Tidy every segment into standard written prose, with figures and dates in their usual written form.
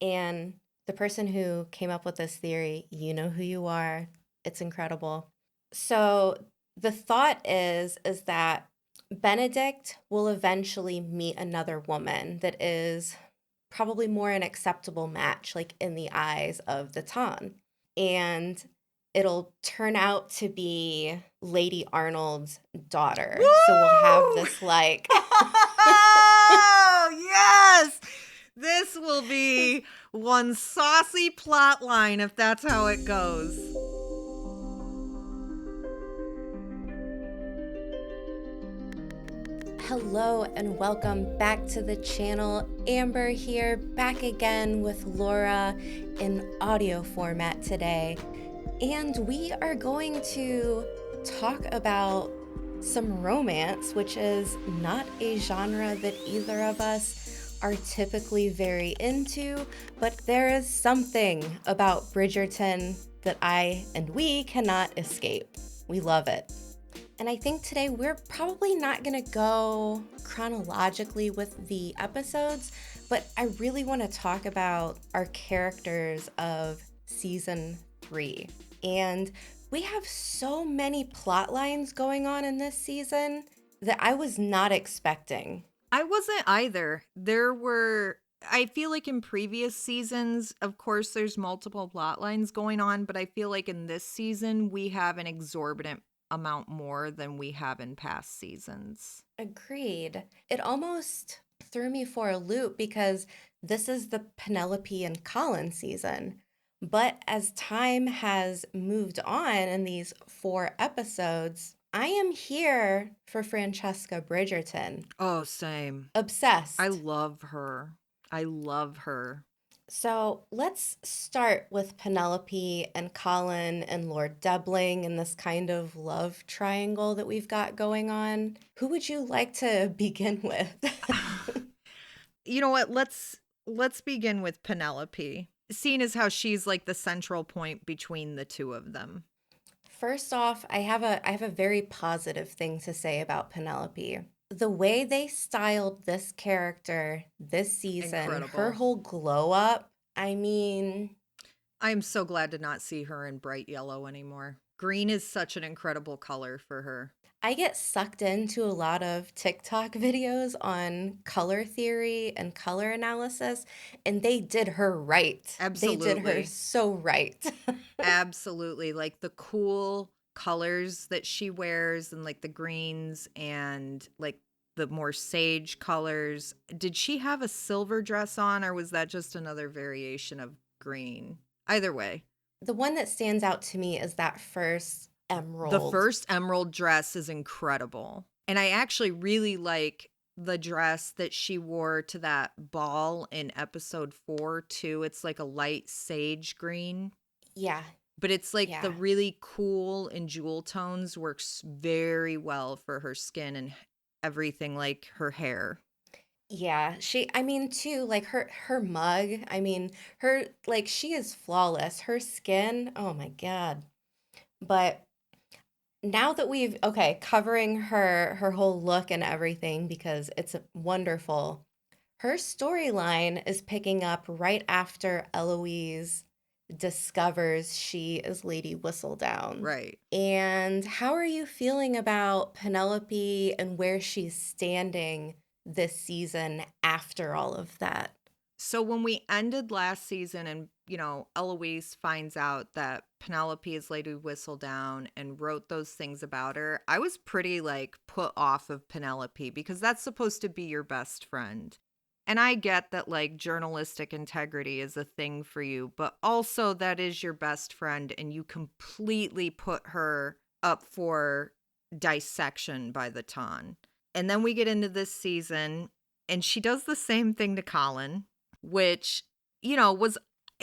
And the person who came up with this theory, you know who you are. It's incredible. So the thought is that Benedict will eventually meet another woman that is probably more an acceptable match, like in the eyes of the Ton. And it'll turn out to be Lady Arnold's daughter. So we'll have Woo! this like Oh, yes! This will be one saucy plot line if that's how it goes. Hello and welcome back to the channel. Amber here, back again with Laura in audio format today. And we are going to talk about some romance, which is not a genre that either of us are typically very into, but there is something about Bridgerton that I and we cannot escape. We love it. And I think today we're probably not going to go chronologically with the episodes, but I really want to talk about our characters of season 3. And we have so many plot lines going on in this season that I was not expecting. I wasn't either. I feel like in previous seasons, of course, there's multiple plot lines going on, but I feel like in this season, we have an exorbitant amount more than we have in past seasons. Agreed. It almost threw me for a loop because this is the Penelope and Colin season. But as time has moved on in these 4 episodes, I am here for Francesca Bridgerton. Oh, same. Obsessed. I love her. I love her. So let's start with Penelope and Colin and Lord Debling and this kind of love triangle that we've got going on. Who would you like to begin with? You know what? Let's begin with Penelope. Seeing as how she's like the central point between the two of them. First off, I have a very positive thing to say about Penelope. The way they styled this character this season, Incredible. her whole glow up, I mean, I'm so glad to not see her in bright yellow anymore. Green is such an incredible color for her. I get sucked into a lot of TikTok videos on color theory and color analysis, and they did her right. They did her Absolutely. so right. Absolutely. Like the cool colors that she wears and like the greens and like the more sage colors. Did she have a silver dress on or was that just another variation of green? Either way. The one that stands out to me is that first emerald. The first emerald dress is incredible. And I actually really like the dress that she wore to that ball in episode 4 too. It's like a light sage green. Yeah. But it's like Yeah. the really cool and jewel tones works very well for her skin and everything, like her hair. Yeah, I mean too, like her mug, I mean, her like she is flawless. Her skin, oh my God. But now that we've covering her whole look and everything because it's wonderful. Her storyline is picking up right after Eloise discovers she is Lady Whistledown. Right. And how are you feeling about Penelope and where she's standing this season after all of that? So when we ended last season and, Eloise finds out that Penelope is Lady Whistledown and wrote those things about her, I was pretty like put off of Penelope because that's supposed to be your best friend. And I get that like journalistic integrity is a thing for you, but also that is your best friend and you completely put her up for dissection by the Ton. And then we get into this season and she does the same thing to Colin, which, was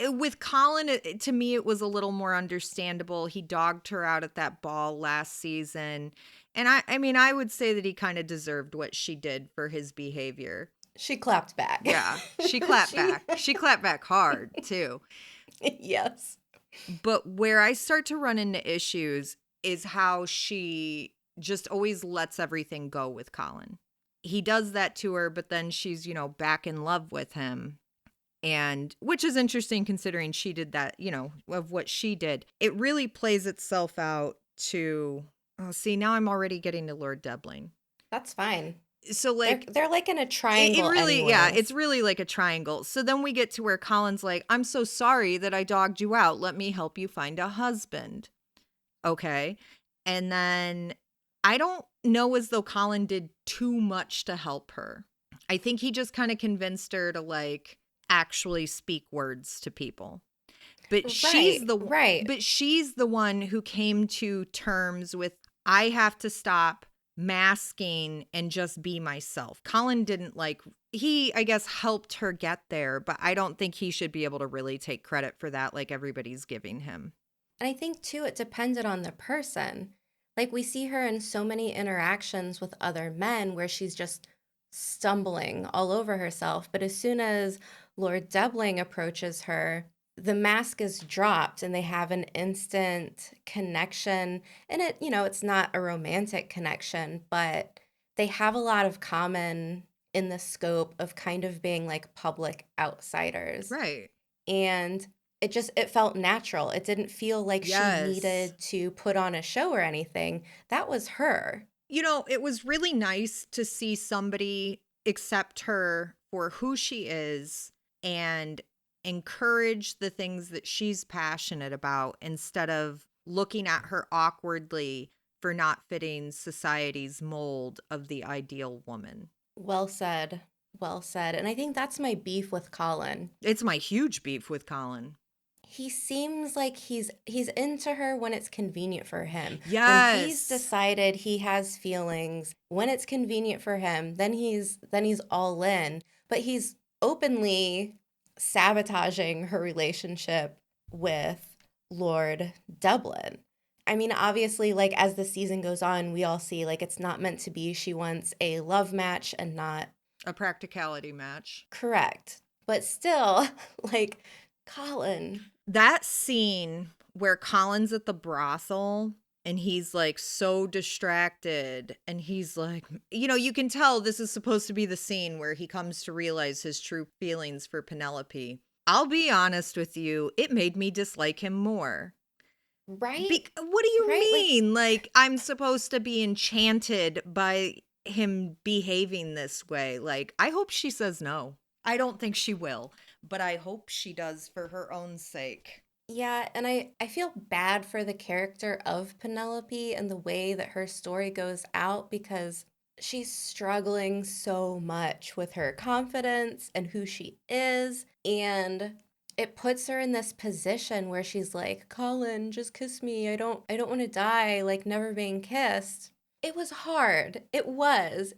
with Colin, to me, it was a little more understandable. He dogged her out at that ball last season. And I mean, I would say that he kind of deserved what she did for his behavior. She clapped back. Yeah, she clapped back. She clapped back hard, too. Yes. But where I start to run into issues is how she just always lets everything go with Colin. He does that to her, but then she's, back in love with him. And which is interesting considering she did that, of what she did. It really plays itself out to, oh, see, now I'm already getting to Lord Debling. That's fine. So they're like in a triangle. It really, anyways. yeah, it's really like a triangle. So then we get to where Colin's like, I'm so sorry that I dogged you out. Let me help you find a husband. Okay. And then I don't know as though Colin did too much to help her. I think he just kind of convinced her to like actually speak words to people. But she's the one who came to terms with, I have to stop masking and just be myself. Colin didn't he, I guess, helped her get there, but I don't think he should be able to really take credit for that like everybody's giving him. And I think, too, it depended on the person. Like, we see her in so many interactions with other men where she's just stumbling all over herself. But as soon as Lord Debling approaches her, the mask is dropped and they have an instant connection. And it's not a romantic connection, but they have a lot of common in the scope of kind of being like public outsiders. Right. And it felt natural. It didn't feel like she needed to put on a show or anything. That was her. It was really nice to see somebody accept her for who she is and encourage the things that she's passionate about instead of looking at her awkwardly for not fitting society's mold of the ideal woman. Well said. Well said. And I think that's my beef with Colin. It's my huge beef with Colin. He seems like he's into her when it's convenient for him. Yes. When he's decided he has feelings, when it's convenient for him, then he's all in. But he's openly sabotaging her relationship with Lord Debling. I mean, obviously, like, as the season goes on, we all see, like, it's not meant to be. She wants a love match and not a practicality match. Correct. But still, like, Colin. That scene where Colin's at the brothel and he's like so distracted and he's like, you can tell this is supposed to be the scene where he comes to realize his true feelings for Penelope. I'll be honest with you, it made me dislike him more. Right? What do you mean? Like, I'm supposed to be enchanted by him behaving this way. Like, I hope she says no. I don't think she will, but I hope she does for her own sake. Yeah, and I feel bad for the character of Penelope and the way that her story goes out because she's struggling so much with her confidence and who she is, and it puts her in this position where she's like, Colin, just kiss me. I don't want to die, like never being kissed. It was hard. It was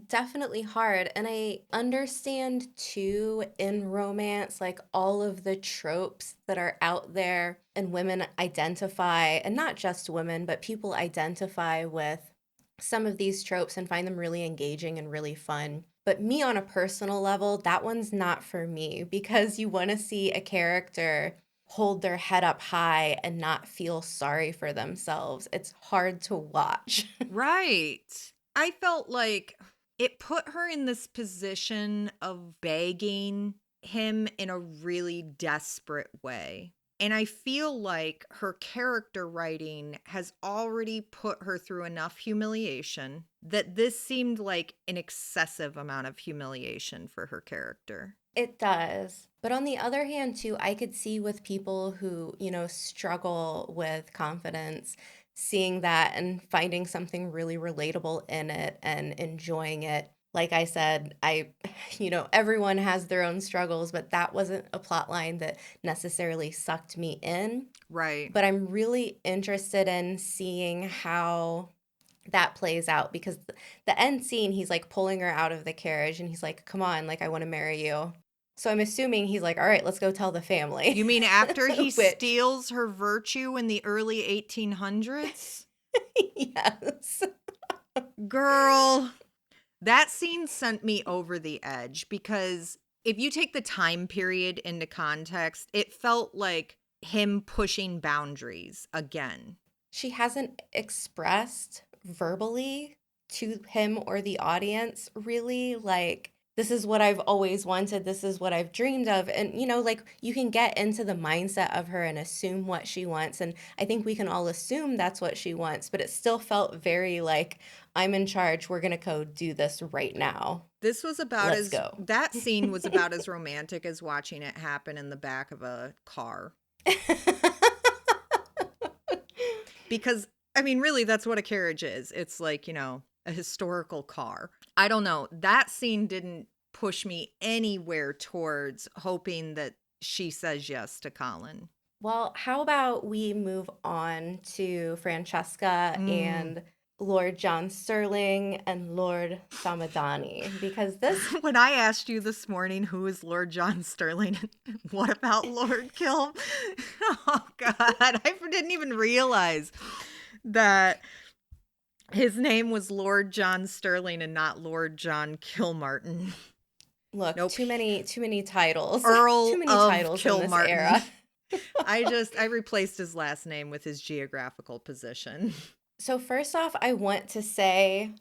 definitely hard. And I understand too in romance, like all of the tropes that are out there and women identify, and not just women, but people identify with some of these tropes and find them really engaging and really fun. But me on a personal level, that one's not for me because you want to see a character hold their head up high and not feel sorry for themselves. It's hard to watch. Right. I felt like it put her in this position of begging him in a really desperate way. And I feel like her character writing has already put her through enough humiliation that this seemed like an excessive amount of humiliation for her character. It does. But on the other hand, too, I could see with people who, struggle with confidence, seeing that and finding something really relatable in it and enjoying it. Like I said, everyone has their own struggles, but that wasn't a plot line that necessarily sucked me in. Right. But I'm really interested in seeing how that plays out because the end scene, he's like pulling her out of the carriage and he's like, come on, like, I want to marry you. So I'm assuming he's like, all right, let's go tell the family. You mean after he steals her virtue in the early 1800s? Yes. Girl, that scene sent me over the edge because if you take the time period into context, it felt like him pushing boundaries again. She hasn't expressed verbally to him or the audience really like this is what I've always wanted. This is what I've dreamed of. And, like you can get into the mindset of her and assume what she wants. And I think we can all assume that's what she wants, but it still felt very like, I'm in charge. We're going to go do this right now. This was about Let's go. that scene was about as romantic as watching it happen in the back of a car. Because, I mean, really, that's what a carriage is. It's like, a historical car. I don't know. That scene didn't push me anywhere towards hoping that she says yes to Colin. Well, how about we move on to Franchesca and Lord John Sterling and Lord Samadani, because this... When I asked you this morning who is Lord John Sterling, what about Lord Kilm? Oh, God, I didn't even realize that his name was Lord John Sterling and not Lord John Kilmartin. Look, nope. too many titles. Earl too many of titles Kilmartin. In this era. I replaced his last name with his geographical position. So first off, I want to say,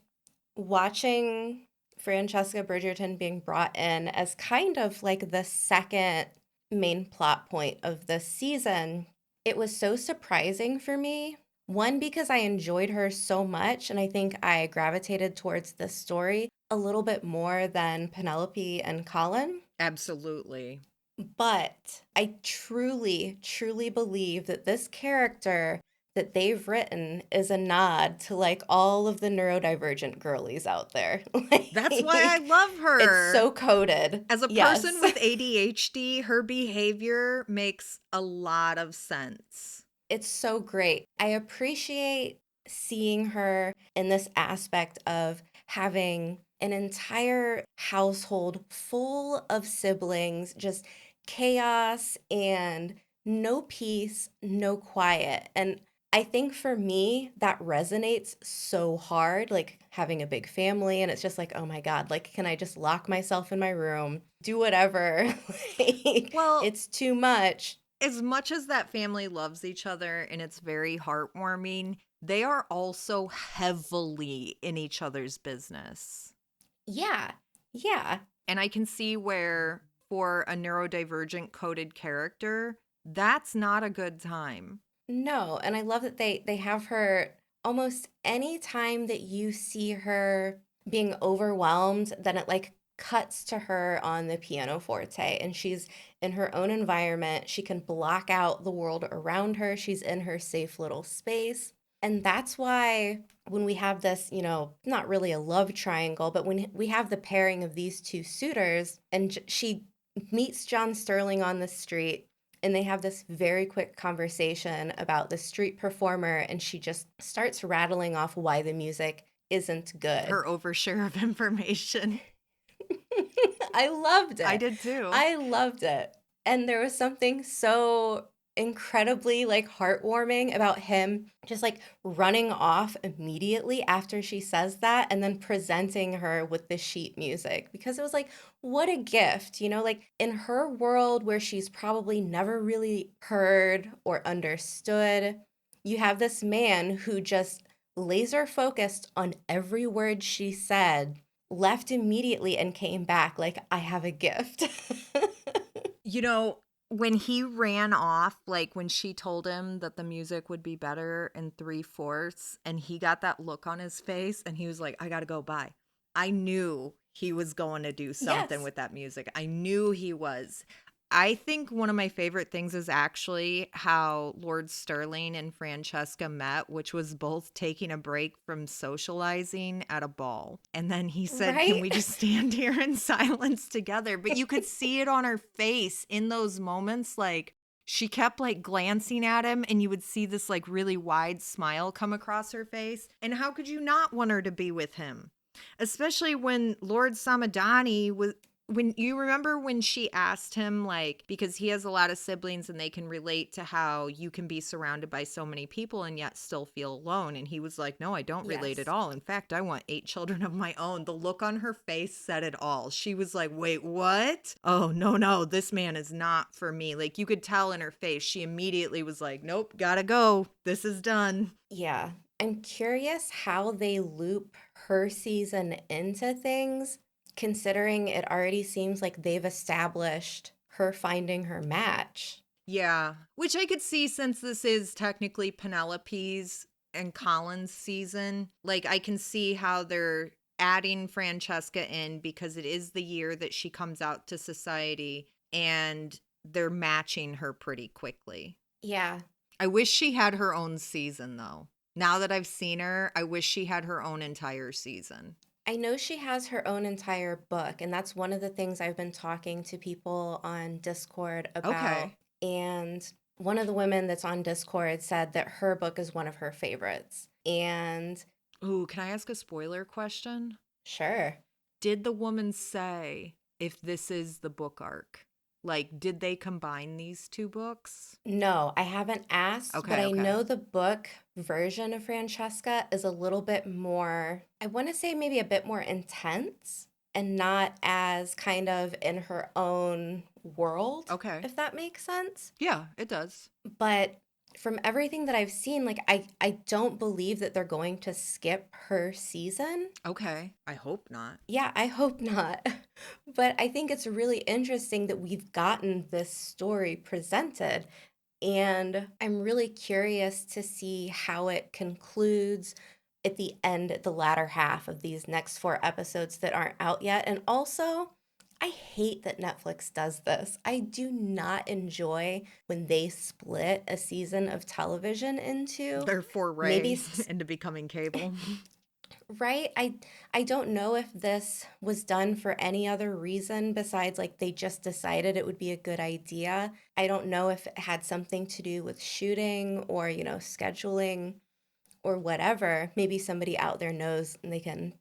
watching Francesca Bridgerton being brought in as kind of like the second main plot point of this season, it was so surprising for me. One, because I enjoyed her so much, and I think I gravitated towards this story a little bit more than Penelope and Colin. Absolutely. But I truly, truly believe that this character that they've written is a nod to like all of the neurodivergent girlies out there. That's why I love her. It's so coded. As a person with ADHD, her behavior makes a lot of sense. It's so great. I appreciate seeing her in this aspect of having an entire household full of siblings, just chaos and no peace, no quiet. And I think for me, that resonates so hard, like having a big family. And it's just like, oh my God, like, can I just lock myself in my room, do whatever? Well, it's too much. As much as that family loves each other and it's very heartwarming, they are also heavily in each other's business. Yeah. Yeah. And I can see where for a neurodivergent coded character, that's not a good time. No, and I love that they have her almost any time that you see her being overwhelmed, then it like cuts to her on the pianoforte and she's in her own environment. She can block out the world around her. She's in her safe little space. And that's why when we have this, not really a love triangle, but when we have the pairing of these two suitors and she meets John Sterling on the street and they have this very quick conversation about the street performer and she just starts rattling off why the music isn't good. Her overshare of information. I loved it. I did too. I loved it. And there was something so incredibly like heartwarming about him just like running off immediately after she says that and then presenting her with the sheet music, because it was like, what a gift, like in her world where she's probably never really heard or understood, you have this man who just laser focused on every word she said, left immediately and came back like, I have a gift. When he ran off, like when she told him that the music would be better in 3/4 and he got that look on his face and he was like, I gotta go, bye. I knew he was going to do something with that music. I knew he was. I think one of my favorite things is actually how Lord Sterling and Franchesca met, which was both taking a break from socializing at a ball. And then he said, right? Can we just stand here in silence together? But you could see it on her face in those moments. Like she kept like glancing at him and you would see this like really wide smile come across her face. And how could you not want her to be with him? Especially when Lord Samadani was... When you remember when she asked him, like, because he has a lot of siblings and they can relate to how you can be surrounded by so many people and yet still feel alone. And he was like, no, I don't relate at all. In fact, I want 8 children of my own. The look on her face said it all. She was like, wait, what? Oh, no, this man is not for me. Like you could tell in her face, she immediately was like, nope, gotta go. This is done. Yeah. I'm curious how they loop her season into things. considering it already seems like they've established her finding her match. Yeah, which I could see since this is technically Penelope's and Colin's season. Like, I can see how they're adding Franchesca in because it is the year that she comes out to society, and they're matching her pretty quickly. Yeah. I wish she had her own season, though. Now that I've seen her, I wish she had her own entire season. I know she has her own entire book, and that's one of the things I've been talking to people on Discord about. Okay. And one of the women that's on Discord said that her book is one of her favorites. And Ooh, can I ask a spoiler question? sure. Did the woman say if this is the book arc? Like, did they combine these two books? No, I haven't asked, but Okay, I okay. know the book version of Francesca is a little bit more, I want to say maybe a bit more intense and not as kind of in her own world, Okay. if that makes sense. Yeah, it does. But from everything that I've seen, like I don't believe that they're going to skip her season. Okay. I hope not. Yeah, I hope not. But I think it's really interesting that we've gotten this story presented. And I'm really curious to see how it concludes at the end, at the latter half of these next 4 episodes that aren't out yet. And also, I hate that Netflix does this. I do not enjoy when they split a season of television into Their foray into becoming cable. right? I don't know if this was done for any other reason besides like they just decided it would be a good idea. I don't know if it had something to do with shooting or, scheduling or whatever. Maybe somebody out there knows and they can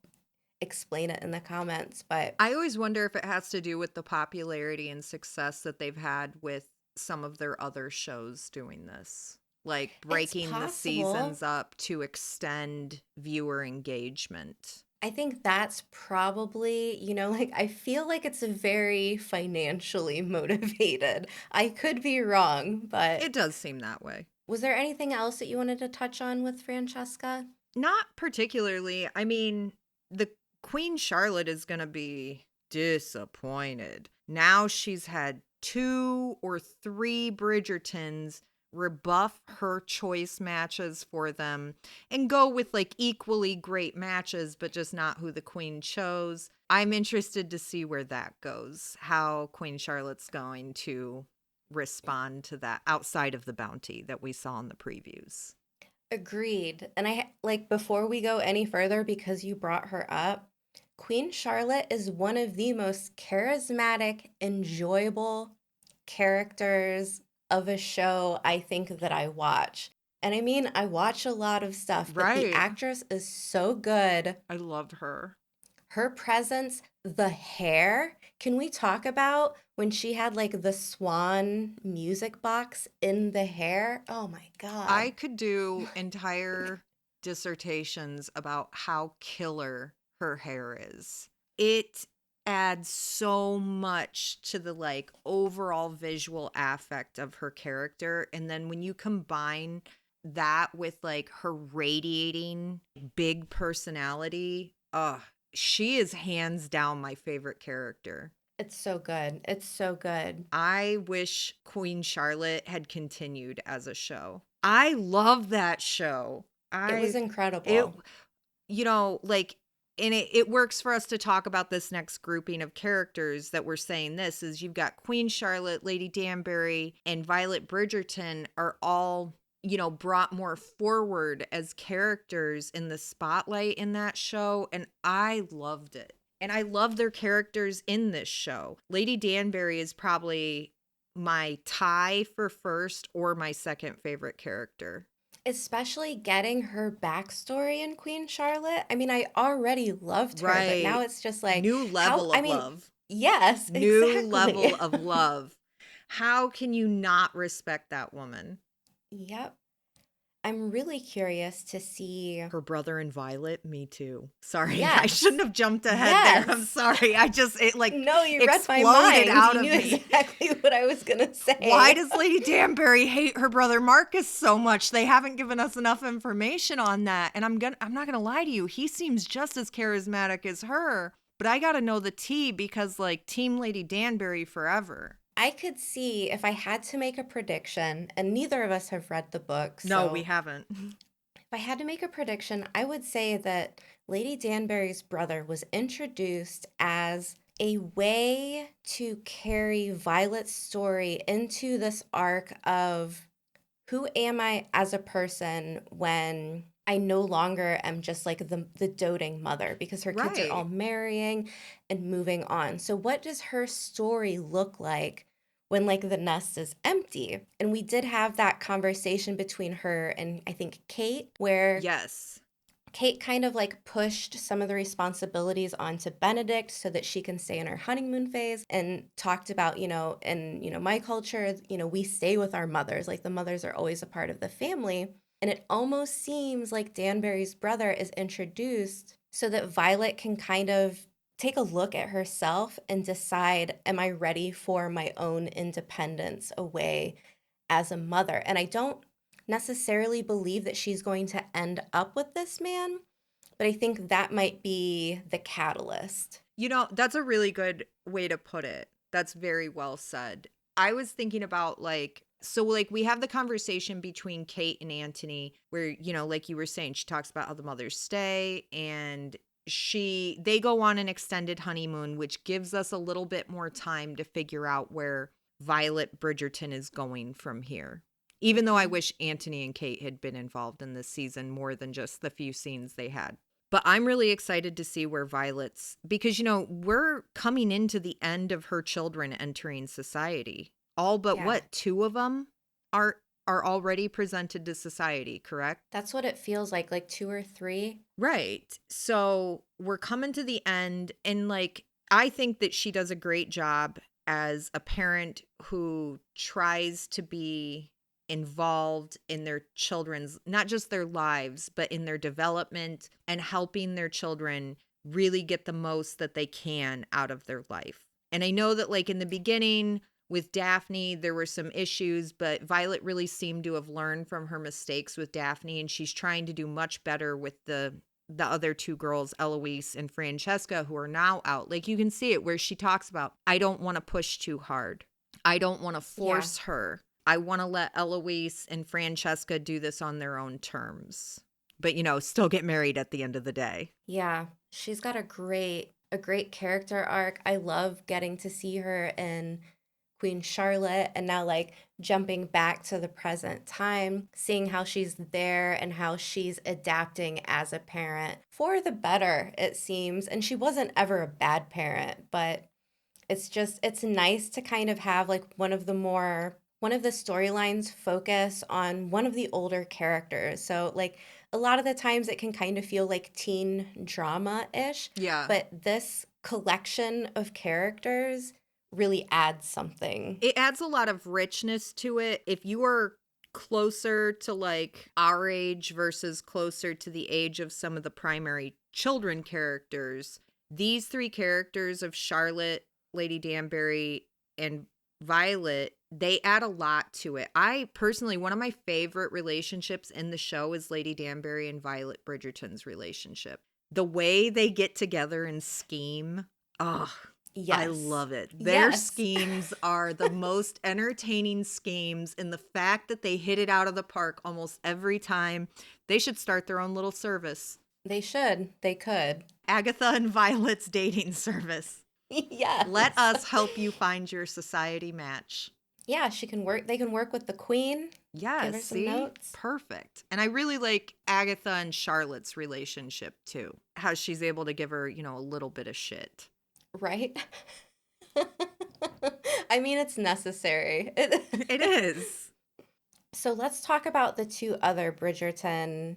explain it in the comments, but I always wonder if it has to do with the popularity and success that they've had with some of their other shows doing this. Like breaking the seasons up to extend viewer engagement. I think that's probably, like I feel like it's very financially motivated. I could be wrong, but It does seem that way. was there anything else that you wanted to touch on with Franchesca? Not particularly. I mean, the Queen Charlotte is going to be disappointed. Now she's had 2 or 3 Bridgertons rebuff her choice matches for them and go with like equally great matches, but just not who the Queen chose. I'm interested to see where that goes, how Queen Charlotte's going to respond to that outside of the bounty that we saw in the previews. Agreed. And I like before we go any further, because you brought her up, Queen Charlotte is one of the most charismatic, enjoyable characters of a show I think that I watch. And I mean, I watch a lot of stuff, but the Right. actress is so good. I loved her. Her presence, the hair. Can we talk about when she had like the swan music box in the hair? Oh my God. I could do entire dissertations about how killer her hair is. It adds so much to the like overall visual affect of her character. And then when you combine that with like her radiating big personality, she is hands down my favorite character. It's so good. It's so good. I wish Queen Charlotte had continued as a show. I love that show. It was incredible. And it works for us to talk about this next grouping of characters that we're saying this is you've got Queen Charlotte, Lady Danbury, and Violet Bridgerton are all, brought more forward as characters in the spotlight in that show. And I loved it. And I love their characters in this show. Lady Danbury is probably my tie for first or my second favorite character. Especially getting her backstory in Queen Charlotte. I mean, I already loved her, Right. but now it's just like new level of love. Yes, New exactly. level of love. How can you not respect that woman? Yep. I'm really curious to see Her brother and Violet, me too. Sorry, Yes. I shouldn't have jumped ahead there. I'm Yes. sorry. No, you read my exploded mind. out You of knew me. exactly what I was gonna say. Why does Lady Danbury hate her brother Marcus so much? They haven't given us enough information on that. And I'm not gonna lie to you, he seems just as charismatic as her. But I got to know the tea because, like, Team Lady Danbury forever. I could see if I had to make a prediction, and neither of us have read the book, No, we so haven't. if I had to make a prediction, I would say that Lady Danbury's brother was introduced as a way to carry Violet's story into this arc of who am I as a person when I no longer am just like the doting mother because her kids are all Right. marrying and moving on. So what does her story look like when like the nest is empty? And we did have that conversation between her and I think Kate where Yes. Kate kind of like pushed some of the responsibilities onto Benedict so that she can stay in her honeymoon phase and talked about, in my culture, we stay with our mothers. Like the mothers are always a part of the family. And it almost seems like Danbury's brother is introduced so that Violet can kind of take a look at herself and decide, am I ready for my own independence away as a mother? And I don't necessarily believe that she's going to end up with this man, but I think that might be the catalyst. That's a really good way to put it. That's very well said. I was thinking about like we have the conversation between Kate and Anthony where, like you were saying, she talks about how the mothers stay and they go on an extended honeymoon, which gives us a little bit more time to figure out where Violet Bridgerton is going from here. Even though I wish Anthony and Kate had been involved in this season more than just the few scenes they had. But I'm really excited to see where Violet's, because, we're coming into the end of her children entering society. All but Yeah. two of them are already presented to society, correct? That's what it feels like 2 or 3. Right. So we're coming to the end. And like, I think that she does a great job as a parent who tries to be involved in their children's, not just their lives, but in their development and helping their children really get the most that they can out of their life. And I know that like in the beginning with Daphne, there were some issues, but Violet really seemed to have learned from her mistakes with Daphne, and she's trying to do much better with the other two girls, Eloise and Franchesca, who are now out. Like you can see it where she talks about, I don't want to push too hard. I don't want to force her. I want to let Eloise and Francesca do this on their own terms. But, still get married at the end of the day. Yeah. She's got a great character arc. I love getting to see her in Queen Charlotte and now like jumping back to the present time, seeing how she's there and how she's adapting as a parent for the better, it seems. And she wasn't ever a bad parent, but it's nice to kind of have like one of the storylines focus on one of the older characters. So like a lot of the times it can kind of feel like teen drama-ish. Yeah. But this collection of characters really adds something. It adds a lot of richness to it. If you are closer to like our age versus closer to the age of some of the primary children characters, these three characters of Charlotte, Lady Danbury, and Violet, they add a lot to it. I personally, one of my favorite relationships in the show is Lady Danbury and Violet Bridgerton's relationship. The way they get together and scheme, Yes. I love it. Their schemes are the most entertaining schemes, and the fact that they hit it out of the park almost every time. They should start their own little service. They should. They could. Agatha and Violet's dating service. Yes. Let us help you find your society match. Yeah, she can work. They can work with the queen. Yes, give her some notes. Perfect. And I really like Agatha and Charlotte's relationship too. How she's able to give her, a little bit of shit. Right? I mean, it's necessary. It is. So let's talk about the two other Bridgerton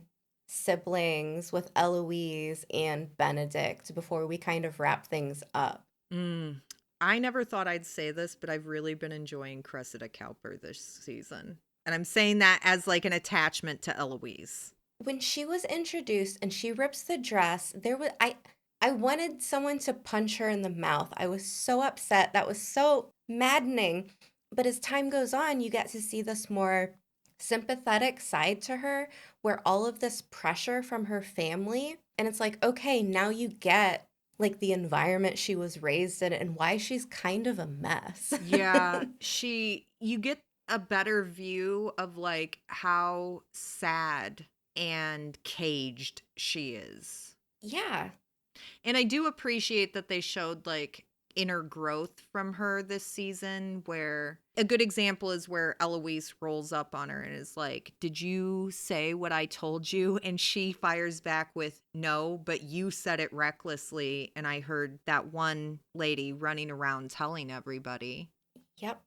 siblings with Eloise and Benedict before we kind of wrap things up. I never thought I'd say this, but I've really been enjoying Cressida Cowper this season. And I'm saying that as like an attachment to Eloise. When she was introduced and she rips the dress, I wanted someone to punch her in the mouth. I was so upset. That was so maddening. But as time goes on, you get to see this more sympathetic side to her where all of this pressure from her family, and it's like, okay, now you get like the environment she was raised in and why she's kind of a mess. Yeah, you get a better view of like how sad and caged she is. Yeah. And I do appreciate that they showed like inner growth from her this season, where a good example is where Eloise rolls up on her and is like, "Did you say what I told you?" And she fires back with, "No, but you said it recklessly, and I heard that one lady running around telling everybody." Yep.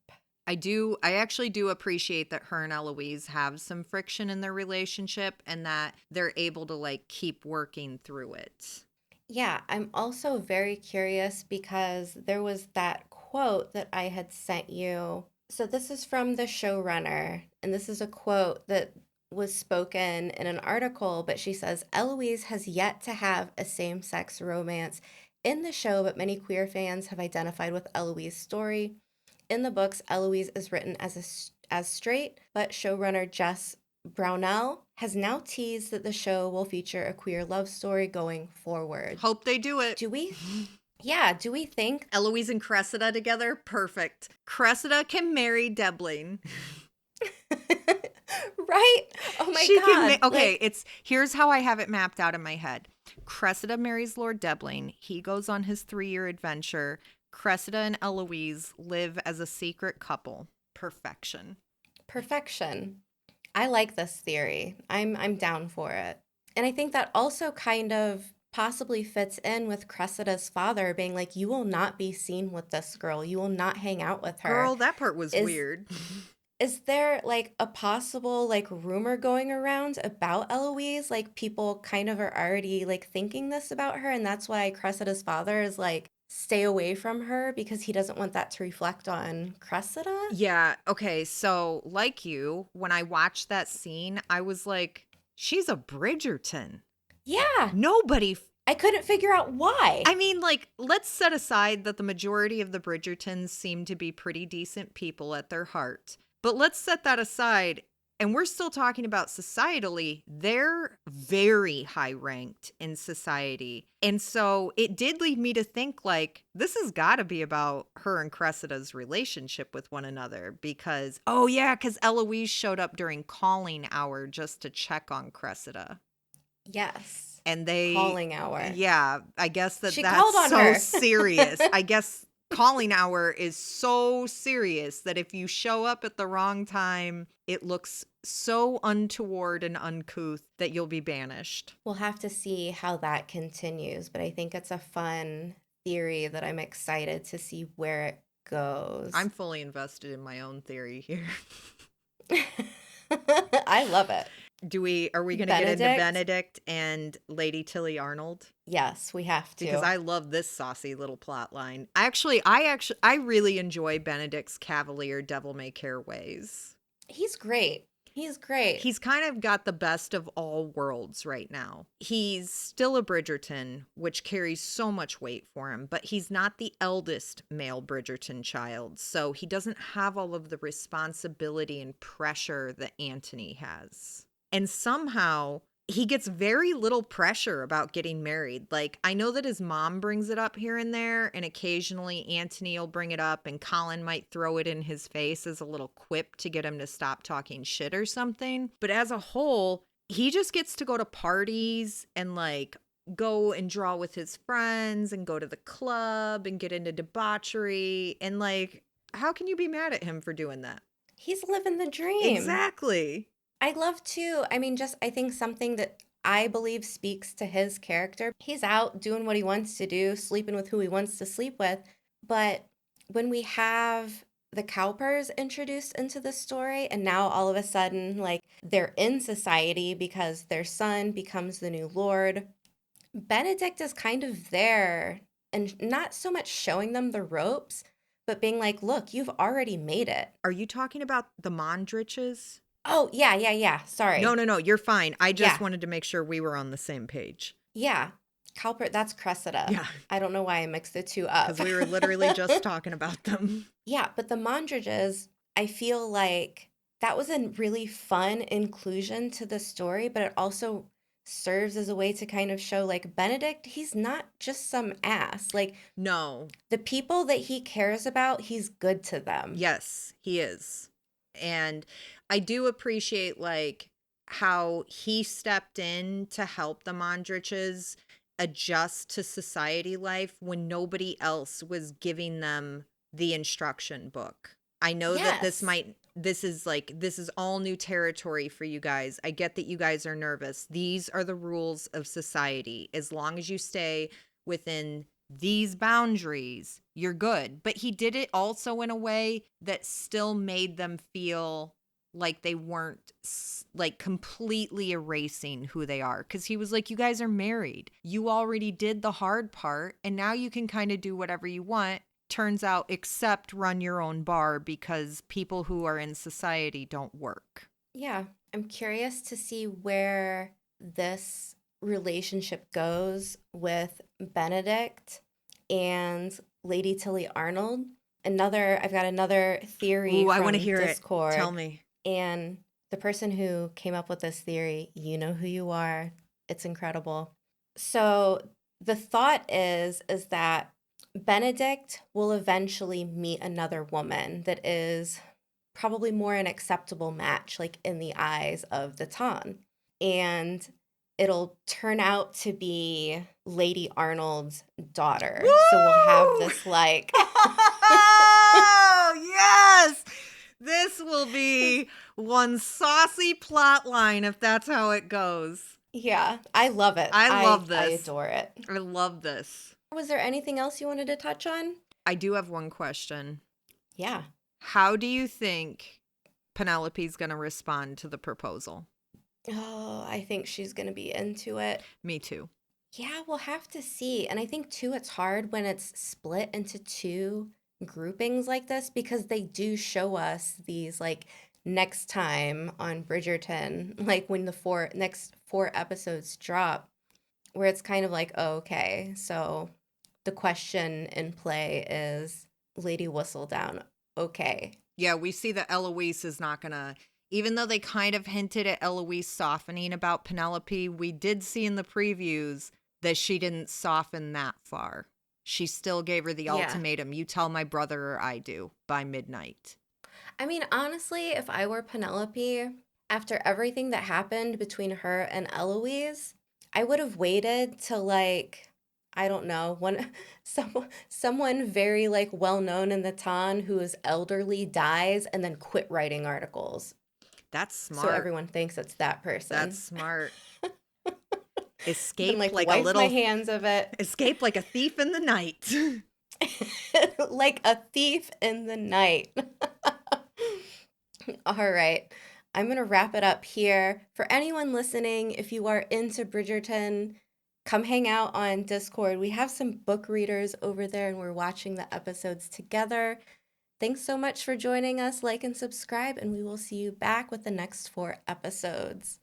I actually do appreciate that her and Eloise have some friction in their relationship and that they're able to like keep working through it. Yeah, I'm also very curious because there was that quote that I had sent you. So this is from the showrunner, and this is a quote that was spoken in an article, but she says Eloise has yet to have a same-sex romance in the show, but many queer fans have identified with Eloise's story. In the books, Eloise is written as straight, but showrunner Jess Brownell has now teased that the show will feature a queer love story going forward. Hope they do it. Do we think Eloise and Cressida together? Perfect. Cressida can marry Debling. right? Oh my God. Okay, here's how I have it mapped out in my head. Cressida marries Lord Debling. He goes on his 3-year adventure. Cressida and Eloise live as a secret couple. Perfection. I like this theory. I'm down for it. And I think that also kind of possibly fits in with Cressida's father being like, you will not be seen with this girl. You will not hang out with her. Girl, that part was weird. Is there like a possible like rumor going around about Eloise? Like people kind of are already like thinking this about her, and that's why Cressida's father is like, stay away from her because he doesn't want that to reflect on Cressida? Yeah, okay, so like you, when I watched that scene, I was like, she's a Bridgerton. Yeah. Nobody I couldn't figure out why. I mean, like, let's set aside that the majority of the Bridgertons seem to be pretty decent people at their heart. But let's set that aside, and we're still talking about societally. They're very high ranked in society. And so it did lead me to think, like, this has got to be about her and Cressida's relationship with one another. Because Eloise showed up during calling hour just to check on Cressida. Yes. And they calling hour. Yeah, I guess that's called so her. serious. I guess calling hour is so serious that if you show up at the wrong time, it looks so untoward and uncouth that you'll be banished. We'll have to see how that continues, but I think it's a fun theory that I'm excited to see where it goes. I'm fully invested in my own theory here. I love it. Are we going to get into Benedict and Lady Tilly Arnold? Yes, we have to. Because I love this saucy little plot line. I really enjoy Benedict's cavalier devil-may-care ways. He's great. He's kind of got the best of all worlds right now. He's still a Bridgerton, which carries so much weight for him, but he's not the eldest male Bridgerton child, so he doesn't have all of the responsibility and pressure that Antony has. And somehow he gets very little pressure about getting married. Like, I know that his mom brings it up here and there, and occasionally Antony will bring it up, and Colin might throw it in his face as a little quip to get him to stop talking shit or something. But as a whole, he just gets to go to parties and like go and draw with his friends and go to the club and get into debauchery. And like, how can you be mad at him for doing that? He's living the dream. Exactly. I love too. I mean, I think something that I believe speaks to his character. He's out doing what he wants to do, sleeping with who he wants to sleep with. But when we have the Cowpers introduced into the story, and now all of a sudden, like, they're in society because their son becomes the new lord, Benedict is kind of there and not so much showing them the ropes, but being like, look, you've already made it. Are you talking about the Mondriches? Oh, yeah. Sorry. No, you're fine. I just wanted to make sure we were on the same page. Yeah. Cowper, that's Cressida. Yeah. I don't know why I mixed the two up. Because we were literally just talking about them. Yeah, but the Mondriches, I feel like that was a really fun inclusion to the story, but it also serves as a way to kind of show like Benedict, he's not just some ass. Like No. the people that he cares about, he's good to them. Yes, he is. And I do appreciate like how he stepped in to help the Mondriches adjust to society life when nobody else was giving them the instruction book. I know that Yes. this is all new territory for you guys. I get that you guys are nervous. These are the rules of society. As long as you stay within these boundaries, you're good. But he did it also in a way that still made them feel like they weren't like completely erasing who they are. Because he was like, you guys are married. You already did the hard part, and now you can kind of do whatever you want. Turns out, except run your own bar, because people who are in society don't work. Yeah. I'm curious to see where this relationship goes with Benedict and Lady Tilly Arnold. I've got another theory Ooh, I want to from hear it. Tell Discord. me. And the person who came up with this theory, you know who you are. It's incredible. So the thought is that Benedict will eventually meet another woman that is probably more an acceptable match, like in the eyes of the Ton. And it'll turn out to be Lady Arnold's daughter. So we'll have Woo! this like Oh, yes! This will be one saucy plot line if that's how it goes. yeah, I love it. I love I this. adore it. I love this. Was there anything else you wanted to touch on? I do have one question. Yeah. How do you think Penelope's going to respond to the proposal? Oh, I think she's going to be into it. Me too. Yeah, we'll have to see. And I think too, it's hard when it's split into two groupings like this because they do show us these like next time on Bridgerton, like when the next four episodes drop, where it's kind of like, oh, okay, so the question in play is Lady Whistledown, okay. Yeah, we see that Eloise is not going to, even though they kind of hinted at Eloise softening about Penelope, we did see in the previews that she didn't soften that far. She still gave her the Yeah. ultimatum, you tell my brother or I do, by midnight. I mean, honestly, if I were Penelope, after everything that happened between her and Eloise, I would have waited till like, I don't know, someone very like well known in the town who is elderly dies and then quit writing articles. That's So smart. everyone thinks it's that person. That's smart. Escape Then like like a wipe little my hands of it. escape like a thief in the night. Like a thief in the night. All right. I'm going to wrap it up here. For anyone listening, if you are into Bridgerton, come hang out on Discord. We have some book readers over there and we're watching the episodes together. Thanks so much for joining us. Like and subscribe, and we will see you back with the next 4 episodes.